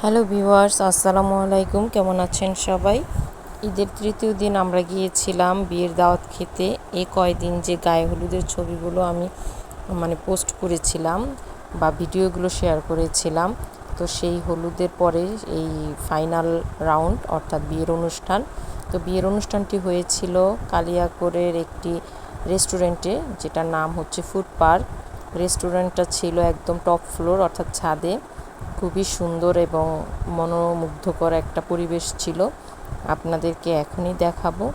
Hello viewers, আসসালামু আলাইকুম। কেমন আছেন সবাই? ঈদের তৃতীয় দিন আমরা গিয়েছিলাম বিয়ের দাওয়াত খেতে। এই কয়দিন যে গায়ে হলুদের ছবিগুলো আমি পোস্ট করেছিলাম বা ভিডিওগুলো শেয়ার করেছিলাম, তো সেই হলুদের পরে এই ফাইনাল রাউন্ড অর্থাৎ বিয়ের অনুষ্ঠান। তো বিয়ের অনুষ্ঠানটি হয়েছিল কালিয়াকৈরের একটি রেস্টুরেন্টে, যেটার নাম হচ্ছে ফুড পার্ক। রেস্টুরেন্টটা ছিল একদম টপ ফ্লোর অর্থাৎ ছাদে। খুবই সুন্দর এবং মনোমুগ্ধকর একটা পরিবেশ ছিল, আপনাদেরকে এখনই দেখাবো।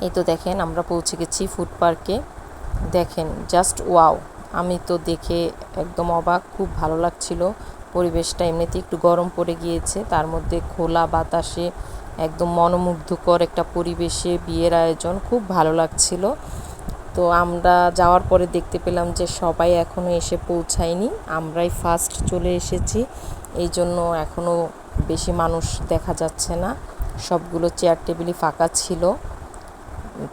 এই তো দেখেন, আমরা পৌঁছে গেছি ফুড পার্কে। দেখেন, জাস্ট ওয়াও! আমি তো দেখে একদম অবাক, খুব ভালো লাগছিল পরিবেশটা। এমনিতে একটু গরম পড়ে গিয়েছে, তার মধ্যে খোলা বাতাসে একদম মনোমুগ্ধকর একটা পরিবেশে বিয়ের আয়োজন, খুব ভালো লাগছিল। তো আমরা যাওয়ার পরে দেখতে পেলাম যে সবাই এখনও এসে পৌঁছায়নি, আমরাই ফার্স্ট চলে এসেছি। এই জন্য এখনও বেশি মানুষ দেখা যাচ্ছে না, সবগুলো চেয়ার টেবিলই ফাঁকা ছিল।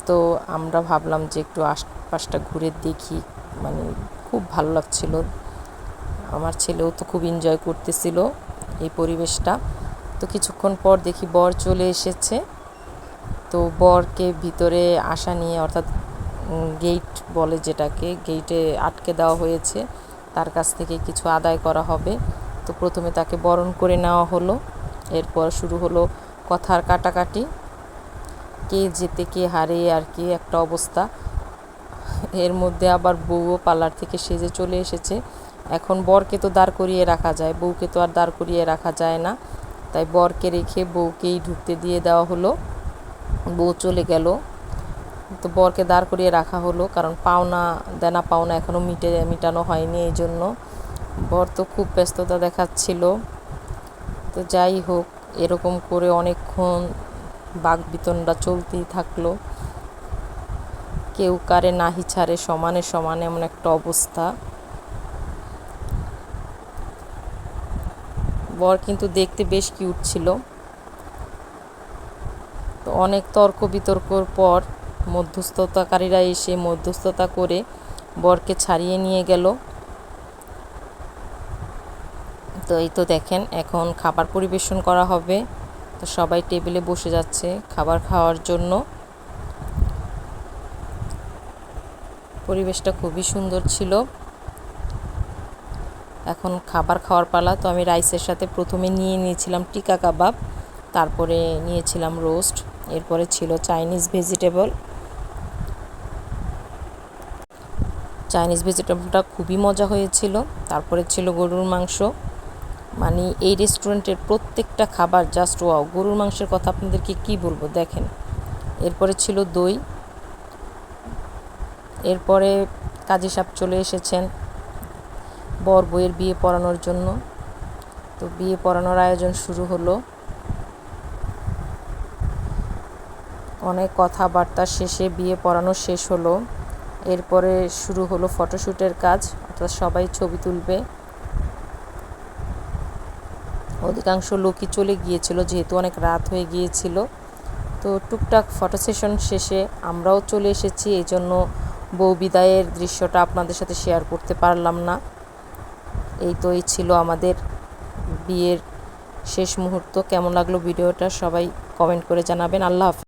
তো আমরা ভাবলাম যে একটু আশপাশটা ঘুরে দেখি, খুব ভালো লাগছিল। আমার ছেলেও তো খুব এনজয় করতেছিল এই পরিবেশটা। তো কিছুক্ষণ পর দেখি বর চলে এসেছে। তো বরকে ভিতরে আসা নিয়ে, অর্থাৎ গেট বলে যেটাকে, গেটে আটকে দেওয়া হয়েছে, তার কাছ থেকে কিছু আদায় করা হবে। তো প্রথমে তাকে বরণ করে নেওয়া হলো, এরপর শুরু হলো কথার কাটাকাটি, কে জেতে কে হারে আর কি একটা অবস্থা। এর মধ্যে আবার বউও পার্লার থেকে সেজে চলে এসেছে। এখন বরকে তো দাঁড় করিয়ে রাখা যায়, বউকে তো আর দাঁড় করিয়ে রাখা যায় না, তাই বরকে রেখে বউকেই ঢুকতে দিয়ে দেওয়া হলো। বউ চলে গেল, তো বরকে দাঁড় করিয়ে রাখা হলো, কারণ দেনা পাওনা এখনও মিটানো হয়নি, এই জন্য। বর তো খুব ব্যস্ততা দেখাচ্ছিল। তো যাই হোক, এরকম করে অনেকক্ষণ বাকবিতণ্ডা চলতেই থাকলো, কেউ কারে নাহি ছাড়ে, সমানে সমানে, এমন একটা অবস্থা। বর কিন্তু দেখতে বেশ কিউট ছিল। তো অনেক তর্ক বিতর্কর পর মধ্যস্থতাকারীরা এসে মধ্যস্থতা করে বরকে ছাড়িয়ে নিয়ে গেল। তো এই তো দেখেন, এখন খাবার পরিবেশন করা হবে। তো সবাই টেবিলে বসে যাচ্ছে খাবার খাওয়ার জন্য। পরিবেশটা খুবই সুন্দর ছিল। এখন খাবার খাওয়ার পালা। তো আমি রাইসের সাথে প্রথমে নিয়েছিলাম টিকা কাবাব, তারপরে নিয়েছিলাম রোস্ট, এরপরে ছিল চাইনিজ ভেজিটেবলটা খুবই মজা হয়েছিল। তারপরে ছিল গরুর মাংস। এই রেস্টুরেন্টের প্রত্যেকটা খাবার জাস্ট ওয়াও! গরুর মাংসের কথা আপনাদেরকে কি বলবো, দেখেন। এরপরে ছিল দই। এরপরে কাজী সাহেব চলে এসেছেন বর বউয়ের বিয়ে পড়ানোর জন্য। তো বিয়ে পড়ানোর আয়োজন শুরু হলো। অনেক কথাবার্তা শেষে বিয়ে পড়ানো শেষ হলো। এরপরে শুরু হলো ফটোশ্যুটের কাজ, অর্থাৎ সবাই ছবি তুলবে। অধিকাংশ লোকই চলে গিয়েছিল, যেহেতু অনেক রাত হয়ে গিয়েছিল। তো টুকটাক ফটো সেশন শেষে আমরাও চলে এসেছি, এই জন্য বউ বিদায়ের দৃশ্যটা আপনাদের সাথে শেয়ার করতে পারলাম না। এই ছিল আমাদের বিয়ের শেষ মুহূর্ত। কেমন লাগলো ভিডিওটা সবাই কমেন্ট করে জানাবেন। আল্লাহ হাফেজ।